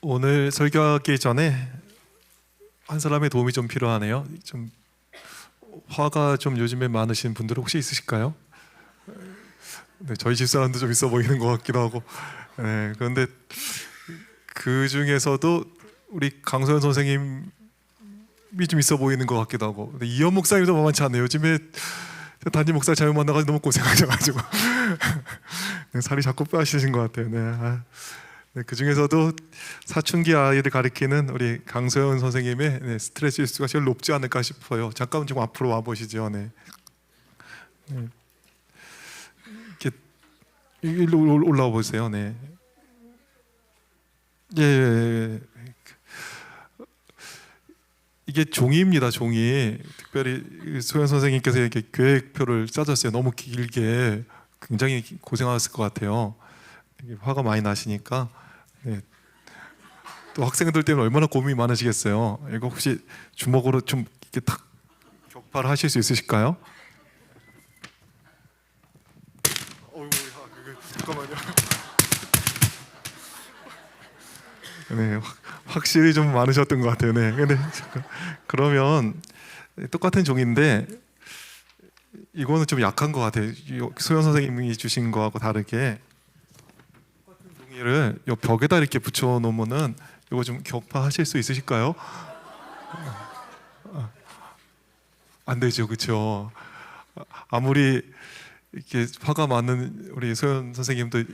오늘 설교하기 전에 한 사람의 도움이 좀 필요하네요. 좀 화가 좀 요즘에 많으신 분들 혹시 있으실까요? 네, 저희 집사람도 좀 있어 보이는 것 같기도 하고. 네, 그런데 그 중에서도 우리 강소연 선생님이 좀 있어 보이는 것 같기도 하고. 근데 이현 목사님도 만만치 않네요. 요즘에 단임 목사 잘못 만나가지고 너무 고생하셔가지고 네, 살이 자꾸 빠지신 것 같아요. 네. 네, 그 중에서도 사춘기 아이를 가리키는 우리 강소연 선생님의 스트레스 지수가 제일 높지 않을까 싶어요. 잠깐 좀 앞으로 와 보시죠. 네. 네. 이렇게 일로 올라와 보세요. 네. 예, 예, 예. 이게 종이입니다. 종이. 특별히 소연 선생님께서 이렇게 계획표를 짜줬어요. 너무 길게 굉장히 고생하셨을 것 같아요. 화가 많이 나시니까. 네. 또 학생들 때문에 얼마나 고민이 많으시겠어요. 이거 혹시 주먹으로 좀 이렇게 탁 격파를 하실 수 있으실까요? 잠깐만요. 네, 확실히 좀 많으셨던 것 같아요. 네, 근데 잠깐, 그러면 똑같은 종인데 이거는 좀 약한 것 같아요. 소연 선생님이 주신 거하고 다르게 똑같은 종이를 이 벽에다 이렇게 붙여 놓으면은 이거 좀 격파하실 수 있으실까요? 안 되죠, 그렇죠? 아무리 이렇게 화가 많은 우리 소연 선생님도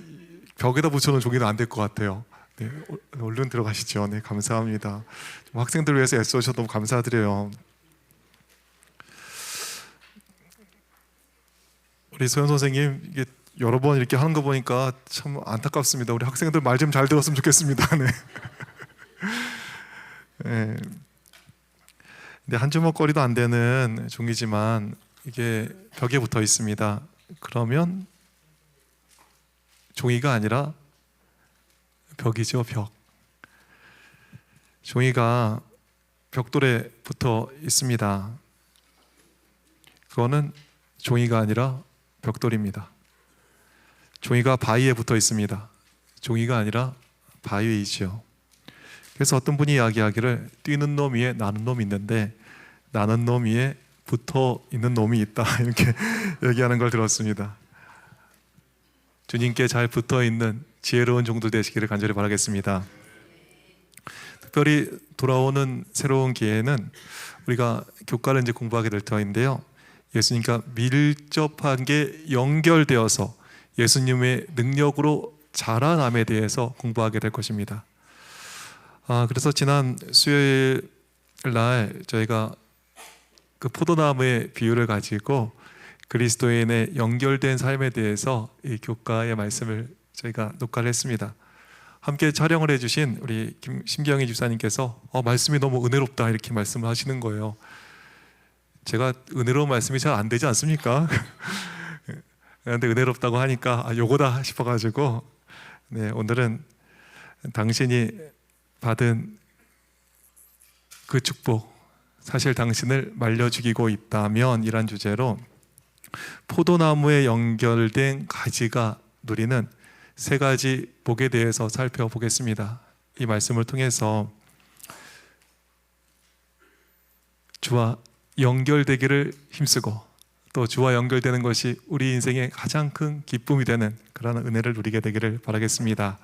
벽에다 붙여놓은 종이는 안 될 것 같아요. 네, 얼른 들어가시죠. 네, 감사합니다. 학생들 위해서 애써주셔서 너무 감사드려요. 우리 소연 선생님 이게 여러 번 이렇게 하는 거 보니까 참 안타깝습니다. 우리 학생들 말 좀 잘 들었으면 좋겠습니다. 네. 네. 근데 한 주먹거리도 안 되는 종이지만 이게 벽에 붙어 있습니다. 그러면 종이가 아니라 벽이죠, 벽. 종이가 벽돌에 붙어 있습니다. 그거는 종이가 아니라 벽돌입니다. 종이가 바위에 붙어 있습니다. 종이가 아니라 바위이죠. 그래서 어떤 분이 이야기하기를 뛰는 놈 위에 나는 놈이 있는데 나는 놈 위에 붙어 있는 놈이 있다 이렇게 얘기하는 걸 들었습니다. 주님께 잘 붙어 있는 지혜로운 종들 되시기를 간절히 바라겠습니다. 특별히 돌아오는 새로운 기회는 우리가 교과를 이제 공부하게 될 터인데요. 예수님과 밀접하게 연결되어서 예수님의 능력으로 자라남에 대해서 공부하게 될 것입니다. 그래서 지난 수요일 날 저희가 그 포도나무의 비유를 가지고 그리스도인의 연결된 삶에 대해서 이 교과의 말씀을 저희가 녹화를 했습니다. 함께 촬영을 해주신 우리 심경희 집사님께서 말씀이 너무 은혜롭다 이렇게 말씀을 하시는 거예요. 제가 은혜로운 말씀이 잘 안 되지 않습니까? 그런데 은혜롭다고 하니까 요거다 싶어가지고 네, 오늘은 당신이 받은 그 축복, 사실 당신을 말려 죽이고 있다면 이란 주제로 포도나무에 연결된 가지가 누리는 세 가지 복에 대해서 살펴보겠습니다. 이 말씀을 통해서 주와 연결되기를 힘쓰고 또 주와 연결되는 것이 우리 인생의 가장 큰 기쁨이 되는 그런 은혜를 누리게 되기를 바라겠습니다.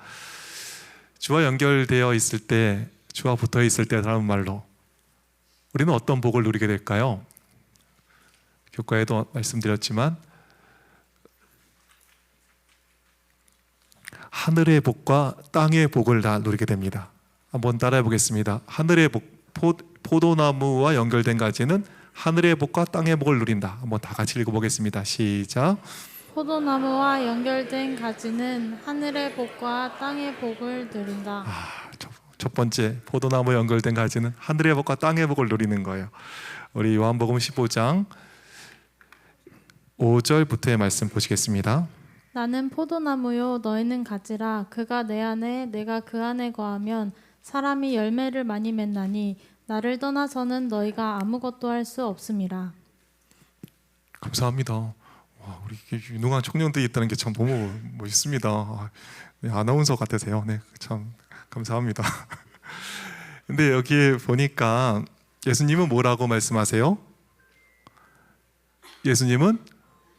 주와 연결되어 있을 때, 주와 붙어 있을 때 다른 말로 우리는 어떤 복을 누리게 될까요? 교과에도 말씀드렸지만 하늘의 복과 땅의 복을 다 누리게 됩니다. 한번 따라해 보겠습니다. 하늘의 복, 포도나무와 연결된 가지는 하늘의 복과 땅의 복을 누린다. 한번 다 같이 읽어보겠습니다. 시작. 포도나무와 연결된 가지는 하늘의 복과 땅의 복을 누린다. 첫 번째, 포도나무와 연결된 가지는 하늘의 복과 땅의 복을 누리는 거예요. 우리 요한복음 15장 5절부터의 말씀 보시겠습니다. 나는 포도나무요 너희는 가지라. 그가 내 안에 내가 그 안에 거하면 사람이 열매를 많이 맺나니 나를 떠나서는 너희가 아무것도 할 수 없음이라. 감사합니다. 와, 우리 유능한 청년들이 있다는 게 참 너무 멋있습니다. 네, 아나운서 같으세요. 네, 참 감사합니다. 근데 여기에 보니까 예수님은 뭐라고 말씀하세요? 예수님은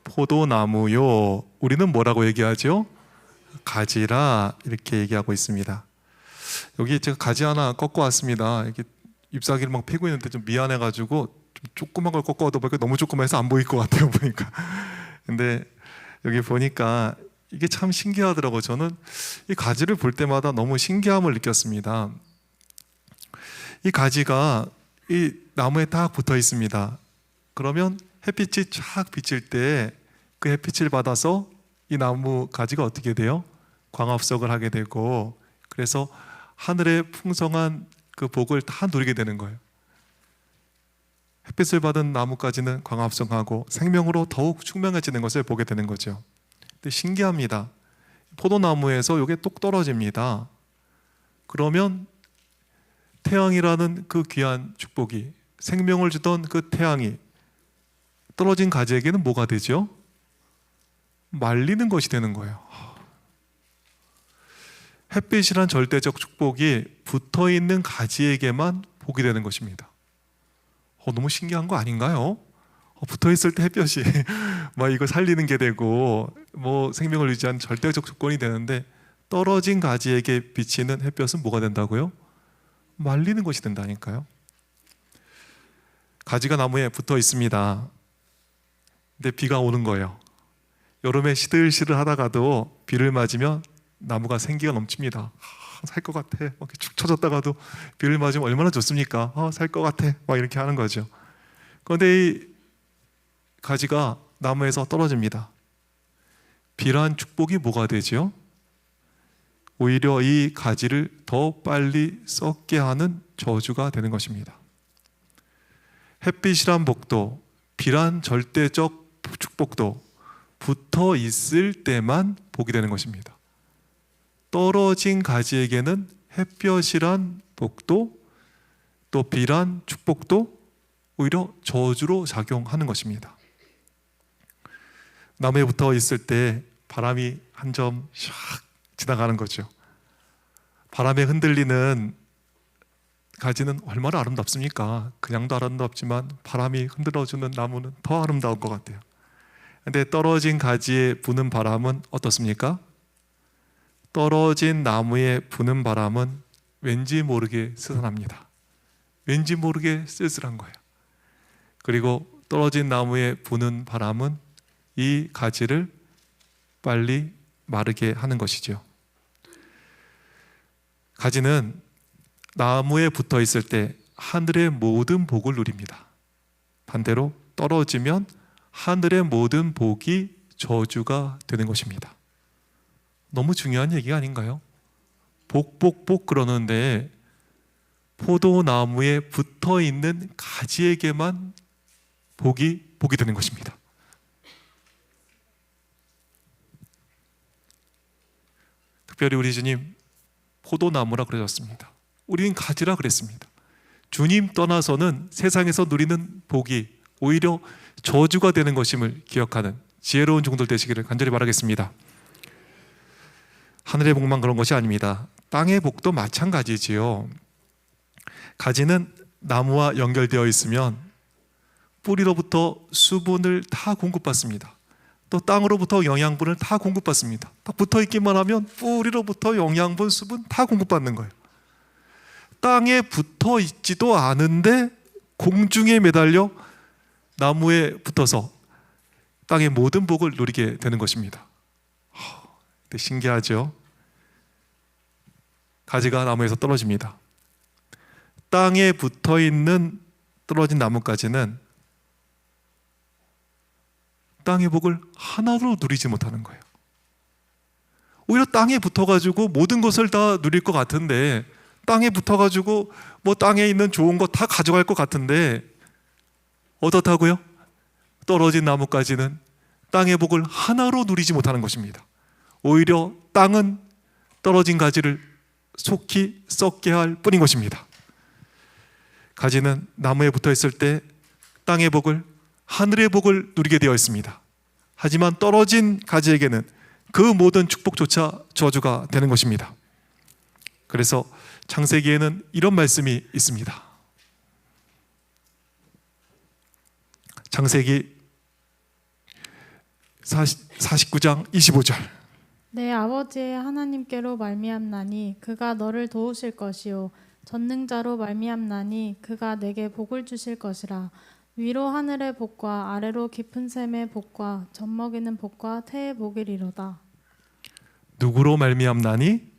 포도나무요. 우리는 뭐라고 얘기하죠? 가지라 이렇게 얘기하고 있습니다. 여기 제가 가지 하나 꺾어 왔습니다. 이렇게 잎사귀를 막 피고 있는데 좀 미안해가지고 좀 조그만 걸 꺾어 와도 보니까 너무 조그만해서 안 보일 것 같아요 보니까. 근데 여기 보니까 이게 참 신기하더라고요. 저는 이 가지를 볼 때마다 너무 신기함을 느꼈습니다. 이 가지가 이 나무에 딱 붙어 있습니다. 그러면 햇빛이 쫙 비칠 때 그 햇빛을 받아서 이 나무 가지가 어떻게 돼요? 광합성을 하게 되고, 그래서 하늘의 풍성한 그 복을 다 누리게 되는 거예요. 햇빛을 받은 나무까지는 광합성하고 생명으로 더욱 충만해지는 것을 보게 되는 거죠. 근데 신기합니다. 포도나무에서 이게 똑 떨어집니다. 그러면 태양이라는 그 귀한 축복이, 생명을 주던 그 태양이 떨어진 가지에게는 뭐가 되죠? 말리는 것이 되는 거예요. 햇빛이란 절대적 축복이 붙어있는 가지에게만 복이 되는 것입니다. 너무 신기한 거 아닌가요? 붙어있을 때 햇볕이 막 이거 살리는 게 되고 뭐 생명을 유지하는 절대적 조건이 되는데, 떨어진 가지에게 비치는 햇볕은 뭐가 된다고요? 말리는 것이 된다니까요. 가지가 나무에 붙어 있습니다. 근데 비가 오는 거예요. 여름에 시들시들 하다가도 비를 맞으면 나무가 생기가 넘칩니다. 살 것 같아. 막 이렇게 축 처졌다가도 비를 맞으면 얼마나 좋습니까? 살 것 같아. 막 이렇게 하는 거죠. 그런데 이 가지가 나무에서 떨어집니다. 비란 축복이 뭐가 되죠? 오히려 이 가지를 더 빨리 썩게 하는 저주가 되는 것입니다. 햇빛이란 복도, 비란 절대적 축복도 붙어 있을 때만 복이 되는 것입니다. 떨어진 가지에게는 햇볕이란 복도, 또 비란 축복도 오히려 저주로 작용하는 것입니다. 나무에 붙어 있을 때 바람이 한 점 샥 지나가는 거죠. 바람에 흔들리는 가지는 얼마나 아름답습니까? 그냥도 아름답지만 바람이 흔들어주는 나무는 더 아름다운 것 같아요. 근데 떨어진 가지에 부는 바람은 어떻습니까? 떨어진 나무에 부는 바람은 왠지 모르게 스산합니다. 왠지 모르게 쓸쓸한 거예요. 그리고 떨어진 나무에 부는 바람은 이 가지를 빨리 마르게 하는 것이죠. 가지는 나무에 붙어 있을 때 하늘의 모든 복을 누립니다. 반대로 떨어지면 하늘의 모든 복이 저주가 되는 것입니다. 너무 중요한 얘기가 아닌가요? 복 그러는데 포도나무에 붙어 있는 가지에게만 복이 되는 것입니다. 특별히 우리 주님 포도나무라 그러셨습니다. 우리는 가지라 그랬습니다. 주님 떠나서는 세상에서 누리는 복이 오히려 저주가 되는 것임을 기억하는 지혜로운 종들 되시기를 간절히 바라겠습니다. 하늘의 복만 그런 것이 아닙니다. 땅의 복도 마찬가지지요. 가지는 나무와 연결되어 있으면 뿌리로부터 수분을 다 공급받습니다. 또 땅으로부터 영양분을 다 공급받습니다. 딱 붙어있기만 하면 뿌리로부터 영양분, 수분 다 공급받는 거예요. 땅에 붙어있지도 않은데 공중에 매달려 나무에 붙어서 땅의 모든 복을 누리게 되는 것입니다. 신기하죠? 가지가 나무에서 떨어집니다. 땅에 붙어있는 떨어진 나뭇가지는 땅의 복을 하나도 누리지 못하는 거예요. 오히려 땅에 붙어가지고 모든 것을 다 누릴 것 같은데, 땅에 붙어가지고 뭐 땅에 있는 좋은 거 다 가져갈 것 같은데 어떻다고요? 떨어진 나뭇가지는 땅의 복을 하나로 누리지 못하는 것입니다. 오히려 땅은 떨어진 가지를 속히 썩게 할 뿐인 것입니다. 가지는 나무에 붙어 있을 때 땅의 복을, 하늘의 복을 누리게 되어 있습니다. 하지만 떨어진 가지에게는 그 모든 축복조차 저주가 되는 것입니다. 그래서 창세기에는 이런 말씀이 있습니다. 창세기 49장 25절. 내 아버지의 하나님께로 말미암나니 그가 너를 도우실 것이요 전능자로 말미암나니 그가 내게 복을 주실 것이라. 위로 하늘의 복과 아래로 깊은 샘의 복과 젖먹이는 복과 태의 복이리로다. 누구로 말미암나니?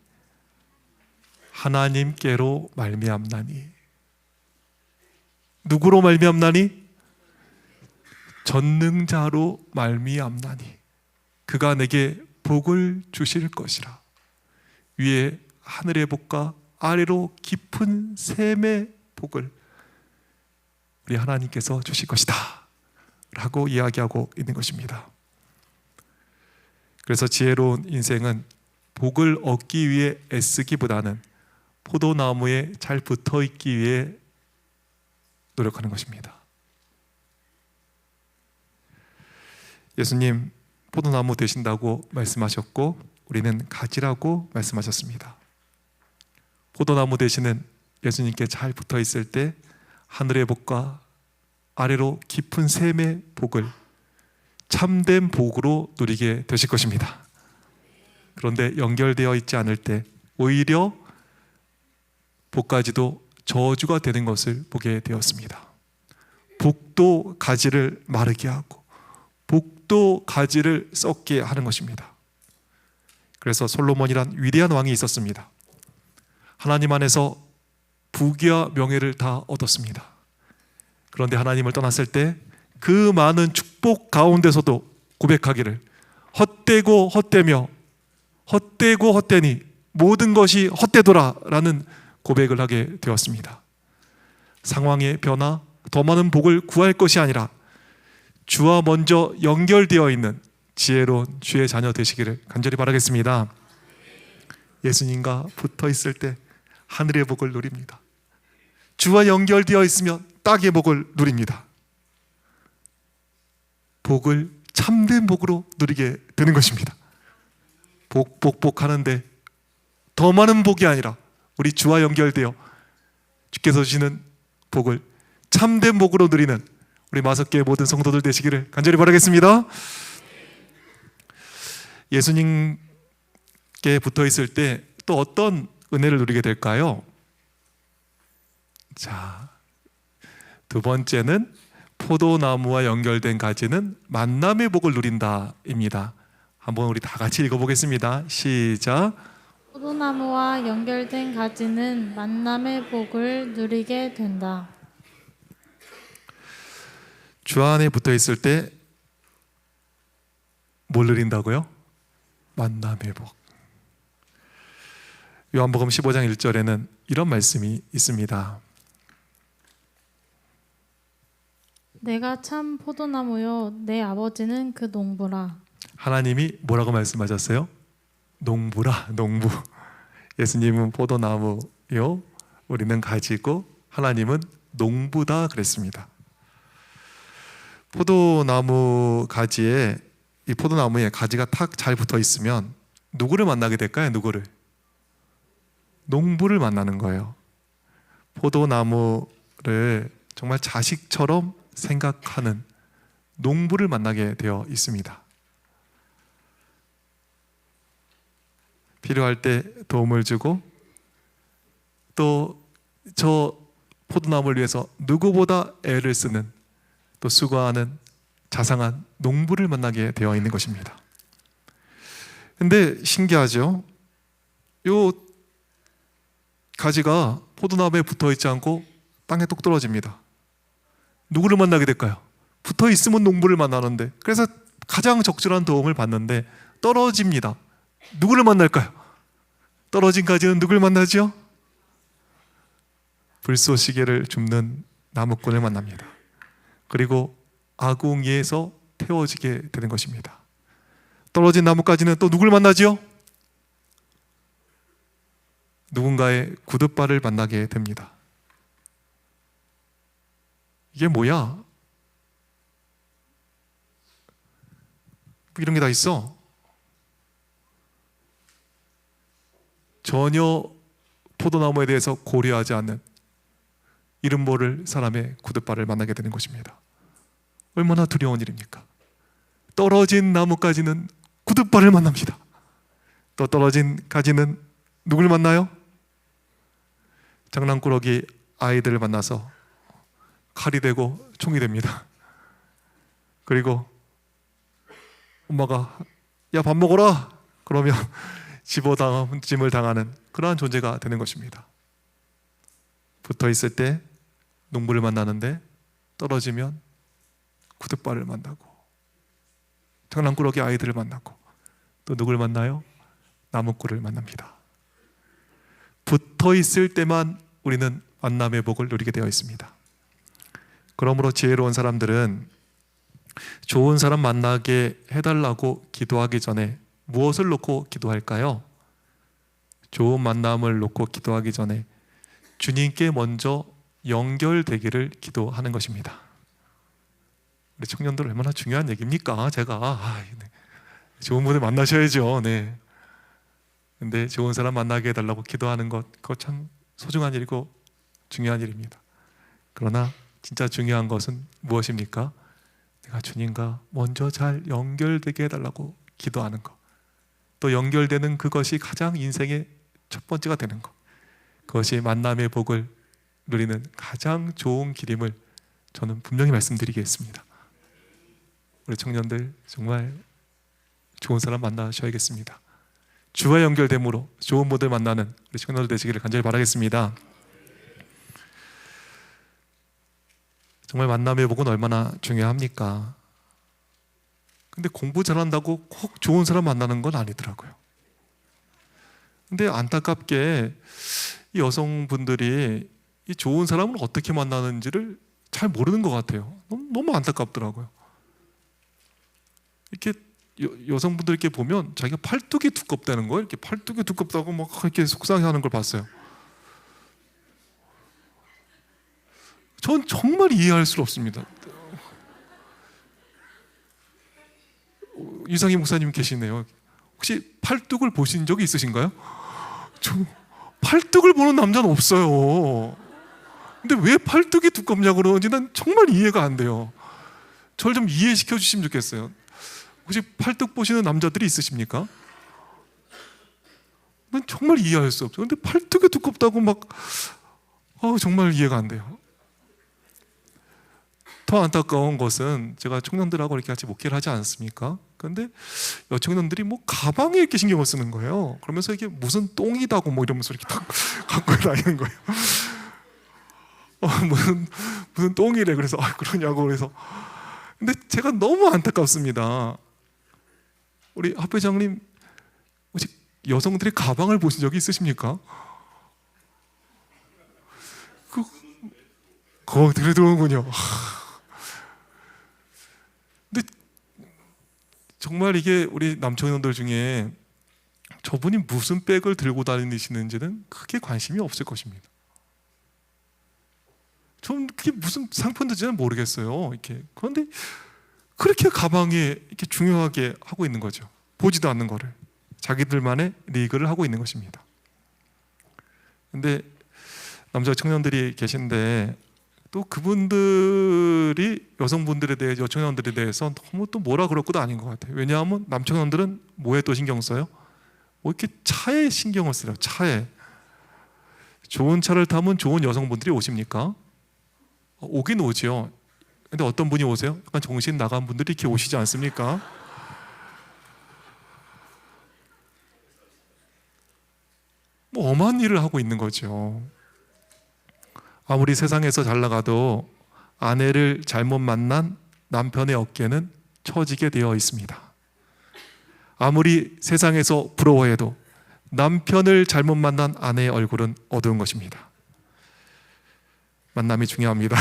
하나님께로 말미암나니. 누구로 말미암나니? 전능자로 말미암나니. 그가 내게 복을 주실 것이라. 위에 하늘의 복과 아래로 깊은 샘의 복을 우리 하나님께서 주실 것이다 라고 이야기하고 있는 것입니다. 그래서 지혜로운 인생은 복을 얻기 위해 애쓰기보다는 포도나무에 잘 붙어 있기 위해 노력하는 것입니다. 예수님 포도나무 되신다고 말씀하셨고 우리는 가지라고 말씀하셨습니다. 포도나무 되시는 예수님께 잘 붙어 있을 때 하늘의 복과 아래로 깊은 샘의 복을 참된 복으로 누리게 되실 것입니다. 그런데 연결되어 있지 않을 때 오히려 복가지도 저주가 되는 것을 보게 되었습니다. 복도 가지를 마르게 하고 복도 가지를 썩게 하는 것입니다. 그래서 솔로몬이란 위대한 왕이 있었습니다. 하나님 안에서 부귀와 명예를 다 얻었습니다. 그런데 하나님을 떠났을 때 그 많은 축복 가운데서도 고백하기를 헛되고 헛되며 헛되고 헛되니 모든 것이 헛되더라 라는 고백을 하게 되었습니다. 상황의 변화, 더 많은 복을 구할 것이 아니라 주와 먼저 연결되어 있는 지혜로운 주의 자녀 되시기를 간절히 바라겠습니다. 예수님과 붙어 있을 때 하늘의 복을 누립니다. 주와 연결되어 있으면 땅의 복을 누립니다. 복을 참된 복으로 누리게 되는 것입니다. 복 하는데 더 많은 복이 아니라 우리 주와 연결되어 주께서 주시는 복을 참된 복으로 누리는 우리 마석교의 모든 성도들 되시기를 간절히 바라겠습니다. 예수님께 붙어 있을 때 또 어떤 은혜를 누리게 될까요? 자, 두 번째는 포도나무와 연결된 가지는 만남의 복을 누린다입니다. 한번 우리 다 같이 읽어보겠습니다. 시작. 포도나무와 연결된 가지는 만남의 복을 누리게 된다. 주 안에 붙어 있을 때 뭘 누린다고요? 만남의 복. 요한복음 15장 1절에는 이런 말씀이 있습니다. 내가 참 포도나무요 내 아버지는 그 농부라. 하나님이 뭐라고 말씀하셨어요? 농부라, 농부. 예수님은 포도나무요, 우리는 가지고 하나님은 농부다 그랬습니다. 포도나무 가지에 이 포도나무에 가지가 탁 잘 붙어 있으면 누구를 만나게 될까요? 누구를? 농부를 만나는 거예요. 포도나무를 정말 자식처럼 생각하는 농부를 만나게 되어 있습니다. 필요할 때 도움을 주고 또 저 포도나무를 위해서 누구보다 애를 쓰는 또 수고하는 자상한 농부를 만나게 되어 있는 것입니다. 근데 신기하죠? 요 가지가 포도나무에 붙어 있지 않고 땅에 똑 떨어집니다. 누구를 만나게 될까요? 붙어 있으면 농부를 만나는데, 그래서 가장 적절한 도움을 받는데 떨어집니다. 누구를 만날까요? 떨어진 가지는 누굴 만나죠? 불쏘시개를 줍는 나무꾼을 만납니다. 그리고 아궁이에서 태워지게 되는 것입니다. 떨어진 나무까지는 또 누굴 만나죠? 누군가의 구둣발을 만나게 됩니다. 이게 뭐야? 이런 게 다 있어. 전혀 포도나무에 대해서 고려하지 않는 이름 모를 사람의 구둣바를 만나게 되는 것입니다. 얼마나 두려운 일입니까? 떨어진 나무까지는 구둣바를 만납니다. 또 떨어진 가지는 누굴 만나요? 장난꾸러기 아이들을 만나서 칼이 되고 총이 됩니다. 그리고 엄마가 야, 밥 먹어라 그러면 집어짐을 당하는 그러한 존재가 되는 것입니다. 붙어 있을 때 농부를 만나는데 떨어지면 구둣바를 만나고, 장난꾸러기 아이들을 만나고, 또 누굴 만나요? 나무꾼을 만납니다. 붙어 있을 때만 우리는 만남의 복을 누리게 되어 있습니다. 그러므로 지혜로운 사람들은 좋은 사람 만나게 해달라고 기도하기 전에 무엇을 놓고 기도할까요? 좋은 만남을 놓고 기도하기 전에 주님께 먼저 연결되기를 기도하는 것입니다. 우리 청년들 얼마나 중요한 얘기입니까? 제가 네. 좋은 분을 만나셔야죠. 네. 근데 좋은 사람 만나게 해달라고 기도하는 것, 그거 참 소중한 일이고 중요한 일입니다. 그러나 진짜 중요한 것은 무엇입니까? 내가 주님과 먼저 잘 연결되게 해달라고 기도하는 것, 또 연결되는 그것이 가장 인생의 첫 번째가 되는 것, 그것이 만남의 복을 누리는 가장 좋은 길임을 저는 분명히 말씀드리겠습니다. 우리 청년들 정말 좋은 사람 만나셔야겠습니다. 주와 연결됨으로 좋은 분들 만나는 우리 청년들 되시기를 간절히 바라겠습니다. 정말 만남의 복은 얼마나 중요합니까? 근데 공부 잘한다고 꼭 좋은 사람 만나는 건 아니더라고요. 근데 안타깝게 이 여성분들이 이 좋은 사람을 어떻게 만나는지를 잘 모르는 것 같아요. 너무 안타깝더라고요. 이렇게 여성분들 이렇게 보면 자기가 팔뚝이 두껍다는 거예요. 이렇게 팔뚝이 두껍다고 막 이렇게 속상해하는 걸 봤어요. 전 정말 이해할 수 없습니다. 이상희 목사님 계시네요. 혹시 팔뚝을 보신 적이 있으신가요? 저 팔뚝을 보는 남자는 없어요. 근데 왜 팔뚝이 두껍냐고 그러는지 난 정말 이해가 안 돼요. 저를 좀 이해시켜 주시면 좋겠어요. 혹시 팔뚝 보시는 남자들이 있으십니까? 난 정말 이해할 수 없어요. 근데 팔뚝이 두껍다고 막 정말 이해가 안 돼요. 더 안타까운 것은 제가 청년들하고 이렇게 같이 목회를 하지 않습니까? 그런데 여청년들이 뭐 가방에 이렇게 신경을 쓰는 거예요. 그러면서 이게 무슨 똥이다고 뭐 이러면서 이렇게 딱 갖고 다니는 거예요. 무슨 똥이래. 그래서 그러냐고. 그래서 근데 제가 너무 안타깝습니다. 우리 학회장님 혹시 여성들의 가방을 보신 적이 있으십니까? 그거 들어오는군요. 근데 정말 이게 우리 남청년들 중에 저분이 무슨 백을 들고 다니시는지는 크게 관심이 없을 것입니다. 전 그게 무슨 상품인지는 모르겠어요. 이렇게. 그런데 그렇게 가방에 이렇게 중요하게 하고 있는 거죠. 보지도 않는 거를. 자기들만의 리그를 하고 있는 것입니다. 근데 남자 청년들이 계신데 또 그분들이 여성분들에 대해 여청년들에 대해서 너무 또 뭐라 그럴 것도 아닌 것 같아요. 왜냐하면 남청년들은 뭐에 또 신경 써요? 뭐 이렇게 차에 신경을 써요. 차에. 좋은 차를 타면 좋은 여성분들이 오십니까? 오긴 오죠. 근데 어떤 분이 오세요? 약간 정신 나간 분들이 이렇게 오시지 않습니까? 뭐 엄한 일을 하고 있는 거죠. 아무리 세상에서 잘 나가도 아내를 잘못 만난 남편의 어깨는 처지게 되어 있습니다. 아무리 세상에서 부러워해도 남편을 잘못 만난 아내의 얼굴은 어두운 것입니다. 만남이 중요합니다.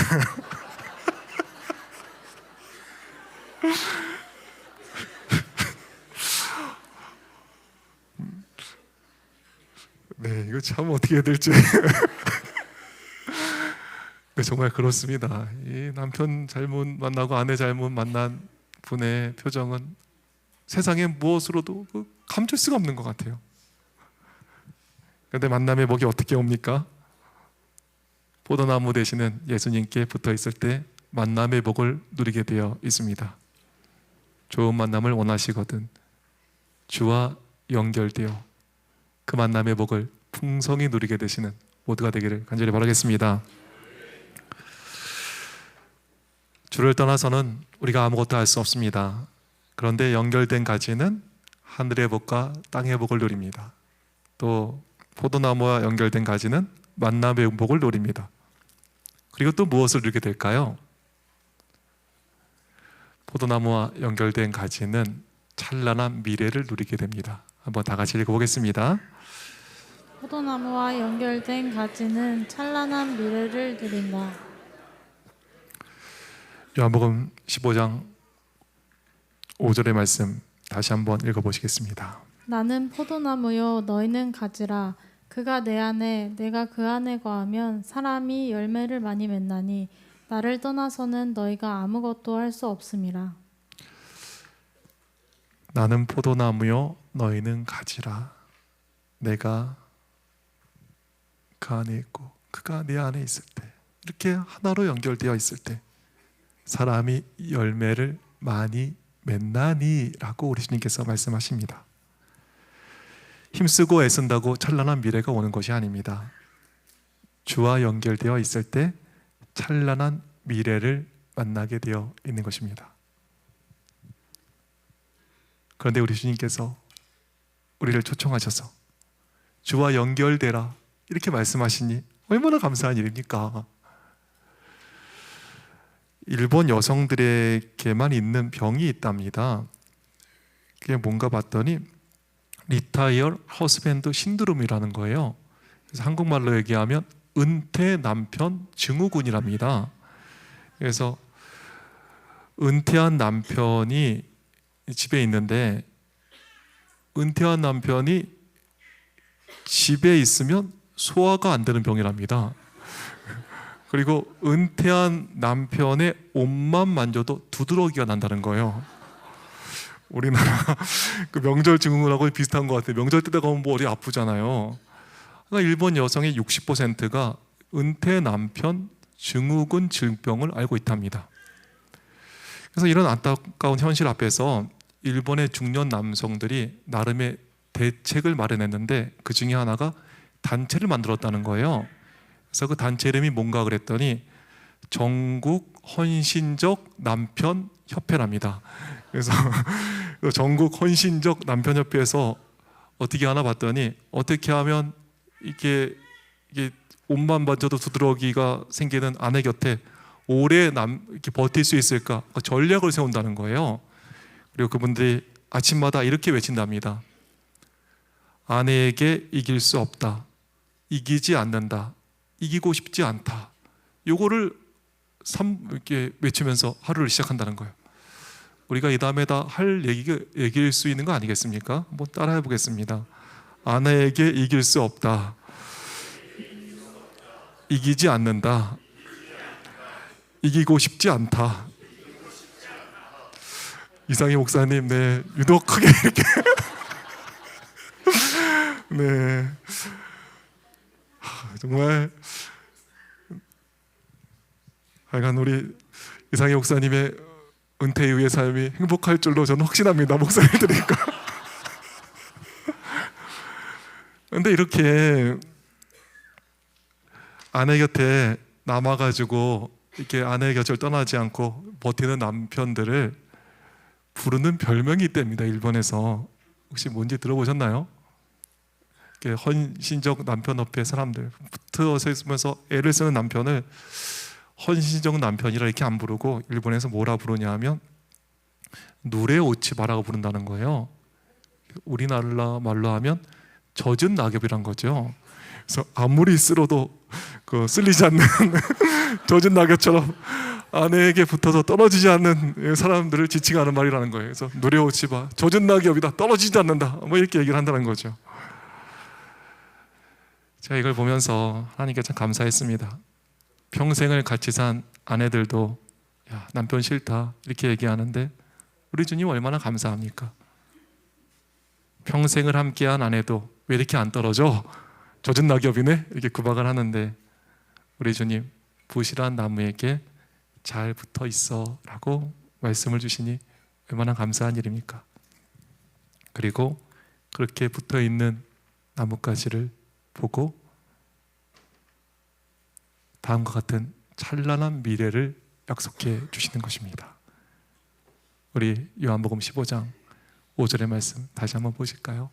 네, 이거 참 어떻게 해야 될지. 정말 그렇습니다. 이 남편 잘못 만나고 아내 잘못 만난 분의 표정은 세상의 무엇으로도 감출 수가 없는 것 같아요. 그런데 만남의 복이 어떻게 옵니까? 포도나무 되시는 예수님께 붙어 있을 때 만남의 복을 누리게 되어 있습니다. 좋은 만남을 원하시거든 주와 연결되어 그 만남의 복을 풍성히 누리게 되시는 모두가 되기를 간절히 바라겠습니다. 주를 떠나서는 우리가 아무것도 할 수 없습니다. 그런데 연결된 가지는 하늘의 복과 땅의 복을 누립니다. 또 포도나무와 연결된 가지는 만남의 복을 누립니다. 그리고 또 무엇을 누리게 될까요? 포도나무와 연결된 가지는 찬란한 미래를 누리게 됩니다. 한번 다 같이 읽어보겠습니다. 포도나무와 연결된 가지는 찬란한 미래를 누린다. 요한복음 15장 5절의 말씀 다시 한번 읽어보시겠습니다. 나는 포도나무요 너희는 가지라. 그가 내 안에 내가 그 안에 거하면 사람이 열매를 많이 맺나니 나를 떠나서는 너희가 아무것도 할 수 없음이라. 나는 포도나무요 너희는 가지라. 내가 그 안에 있고 그가 내 안에 있을 때, 이렇게 하나로 연결되어 있을 때 사람이 열매를 많이 맺나니 라고 우리 주님께서 말씀하십니다. 힘쓰고 애쓴다고 찬란한 미래가 오는 것이 아닙니다. 주와 연결되어 있을 때 찬란한 미래를 만나게 되어 있는 것입니다. 그런데 우리 주님께서 우리를 초청하셔서 주와 연결되라 이렇게 말씀하시니 얼마나 감사한 일입니까? 일본 여성들에게만 있는 병이 있답니다. 그게 뭔가 봤더니 리타이어 허스밴드 신드롬이라는 거예요. 그래서 한국말로 얘기하면 은퇴 남편 증후군이랍니다. 그래서 은퇴한 남편이 집에 있는데 은퇴한 남편이 집에 있으면 소화가 안 되는 병이랍니다. 그리고 은퇴한 남편의 옷만 만져도 두드러기가 난다는 거예요. 우리나라 그 명절 증후군하고 비슷한 것 같아요. 명절 때 가면 뭐 어디 아프잖아요. 그러니까 일본 여성의 60%가 은퇴 남편 증후군 질병을 앓고 있답니다. 그래서 이런 안타까운 현실 앞에서 일본의 중년 남성들이 나름의 대책을 마련했는데 그 중에 하나가 단체를 만들었다는 거예요. 그래서 그 단체 이름이 뭔가 그랬더니 전국 헌신적 남편 협회랍니다. 그래서 전국 헌신적 남편 협회에서 어떻게 하나 봤더니 어떻게 하면 이게 옷만 만져도 두드러기가 생기는 아내 곁에 오래 이렇게 버틸 수 있을까 전략을 세운다는 거예요. 그리고 그분들이 아침마다 이렇게 외친답니다. 아내에게 이길 수 없다. 이기지 않는다. 이기고 싶지 않다. 요거를 이렇게 외치면서 하루를 시작한다는 거예요. 우리가 이 다음에 다 할 얘기일 수 있는 거 아니겠습니까? 한번 따라해 보겠습니다. 아내에게 이길 수 없다. 이기지 않는다. 이기고 싶지 않다. 이상희 목사님, 네, 유독 크게 이렇게 네, 정말 하여간 우리 이상희 목사님의 은퇴 이후의 삶이 행복할 줄로 저는 확신합니다. 목소리를 들으니까. 그런데 이렇게 아내 곁에 남아가지고 이렇게 아내의 곁을 떠나지 않고 버티는 남편들을 부르는 별명이 있답니다. 일본에서. 혹시 뭔지 들어보셨나요? 헌신적 남편협회 사람들 붙어서 있으면서 애를 쓰는 남편을 헌신적 남편이라 이렇게 안 부르고 일본에서 뭐라 부르냐 하면 누레 오치바라고 부른다는 거예요. 우리나라 말로 하면 젖은 낙엽이란 거죠. 그래서 아무리 쓸어도 쓸리지 않는 젖은 낙엽처럼 아내에게 붙어서 떨어지지 않는 사람들을 지칭하는 말이라는 거예요. 그래서 누레 오치바, 젖은 낙엽이다, 떨어지지 않는다, 뭐 이렇게 얘기를 한다는 거죠. 제가 이걸 보면서 하나님께 참 감사했습니다. 평생을 같이 산 아내들도 야, 남편 싫다 이렇게 얘기하는데 우리 주님 얼마나 감사합니까? 평생을 함께한 아내도 왜 이렇게 안 떨어져? 젖은 낙엽이네 이렇게 구박을 하는데 우리 주님 부실한 나무에게 잘 붙어 있어 라고 말씀을 주시니 얼마나 감사한 일입니까? 그리고 그렇게 붙어 있는 나뭇가지를 보고 다음과 같은 찬란한 미래를 약속해 주시는 것입니다. 우리 요한복음 15장 5절의 말씀 다시 한번 보실까요?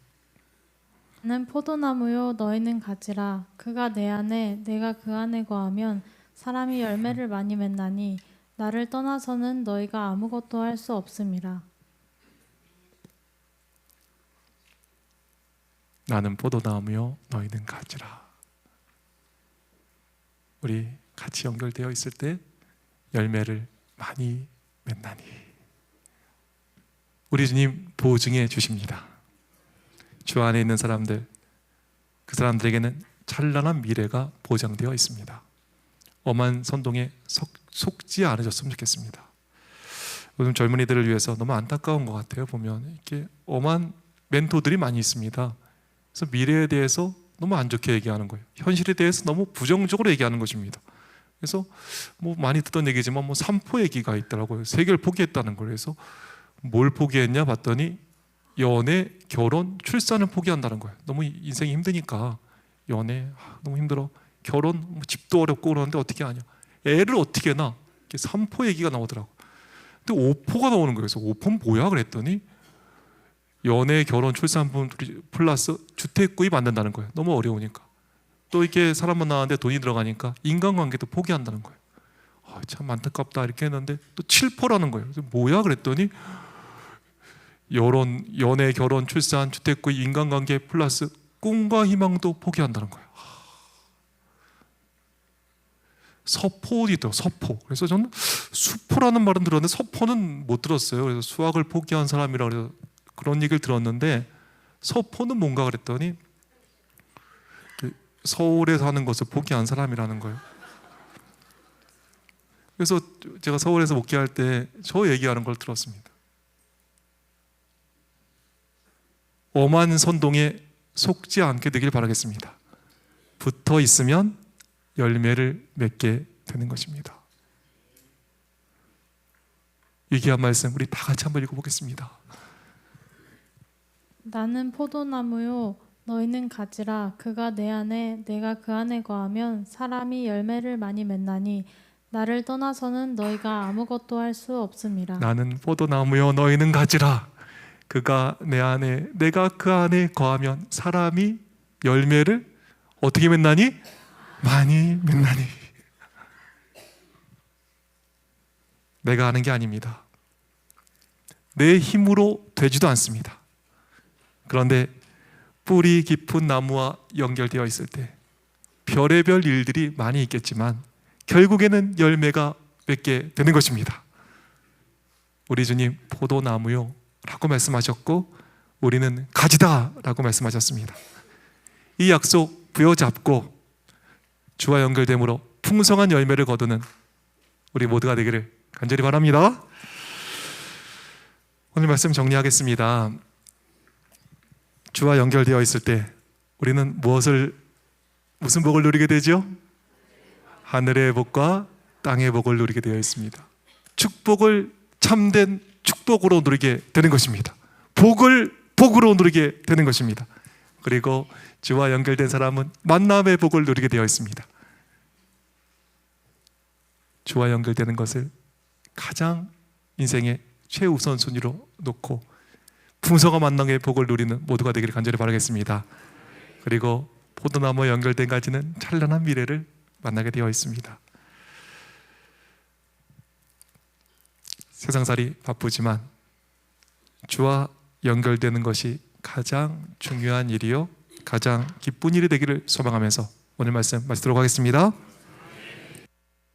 나는 포도나무요 너희는 가지라. 그가 내 안에 내가 그 안에 거하면 사람이 열매를 많이 맺나니 나를 떠나서는 너희가 아무것도 할 수 없음이라. 나는 포도나무요 너희는 가지라. 우리 같이 연결되어 있을 때 열매를 많이 맺나니 우리 주님 보증해 주십니다. 주 안에 있는 사람들, 그 사람들에게는 찬란한 미래가 보장되어 있습니다. 엄한 선동에 속지 않으셨으면 좋겠습니다. 요즘 젊은이들을 위해서 너무 안타까운 것 같아요. 보면 이렇게 엄한 멘토들이 많이 있습니다. 그래서 미래에 대해서 너무 안 좋게 얘기하는 거예요. 현실에 대해서 너무 부정적으로 얘기하는 것입니다. 그래서 뭐 많이 듣던 얘기지만 뭐 삼포 얘기가 있더라고요. 세계를 포기했다는 거예요. 그래서 뭘 포기했냐 봤더니 연애, 결혼, 출산을 포기한다는 거예요. 너무 인생이 힘드니까 연애 너무 힘들어. 결혼, 뭐 집도 어렵고 그러는데 어떻게 하냐. 애를 어떻게 낳아. 이렇게 삼포 얘기가 나오더라고. 근데 오포가 나오는 거예요. 그래서 오포는 뭐야 그랬더니 연애, 결혼, 출산 플러스 주택 구입 안 된다는 거예요. 너무 어려우니까. 또 이렇게 사람 만나는데 돈이 들어가니까 인간관계도 포기한다는 거예요. 참 안타깝다 이렇게 했는데 또 7포라는 거예요. 그래서 뭐야 그랬더니 연애, 결혼, 출산, 주택 구입, 인간관계 플러스 꿈과 희망도 포기한다는 거예요. 서포도 있더라고요. 서포. 그래서 저는 수포라는 말은 들었는데 서포는 못 들었어요. 그래서 수학을 포기한 사람이라 그래서 그런 얘기를 들었는데 서포는 뭔가 그랬더니 서울에 사는 것을 포기한 사람이라는 거예요. 그래서 제가 서울에서 목회할 때 저 얘기하는 걸 들었습니다. 엄한 선동에 속지 않게 되길 바라겠습니다. 붙어 있으면 열매를 맺게 되는 것입니다. 이 귀한 말씀 우리 다 같이 한번 읽어보겠습니다. 나는 포도나무요 너희는 가지라. 그가 내 안에 내가 그 안에 거하면 사람이 열매를 많이 맺나니 나를 떠나서는 너희가 아무것도 할 수 없음이라. 나는 포도나무요 너희는 가지라. 그가 내 안에 내가 그 안에 거하면 사람이 열매를 어떻게 맺나니? 많이 맺나니. 내가 하는 게 아닙니다. 내 힘으로 되지도 않습니다. 그런데 뿌리 깊은 나무와 연결되어 있을 때 별의별 일들이 많이 있겠지만 결국에는 열매가 맺게 되는 것입니다. 우리 주님 포도나무요 라고 말씀하셨고 우리는 가지다 라고 말씀하셨습니다. 이 약속 부여잡고 주와 연결됨으로 풍성한 열매를 거두는 우리 모두가 되기를 간절히 바랍니다. 오늘 말씀 정리하겠습니다. 주와 연결되어 있을 때 우리는 무슨 복을 누리게 되죠? 하늘의 복과 땅의 복을 누리게 되어 있습니다. 축복을 참된 축복으로 누리게 되는 것입니다. 복으로 누리게 되는 것입니다. 그리고 주와 연결된 사람은 만남의 복을 누리게 되어 있습니다. 주와 연결되는 것을 가장 인생의 최우선 순위로 놓고 풍성한 만남의 복을 누리는 모두가 되기를 간절히 바라겠습니다. 그리고 포도나무와 연결된 가지는 찬란한 미래를 만나게 되어 있습니다. 세상살이 바쁘지만 주와 연결되는 것이 가장 중요한 일이요 가장 기쁜 일이 되기를 소망하면서 오늘 말씀 마치도록 하겠습니다.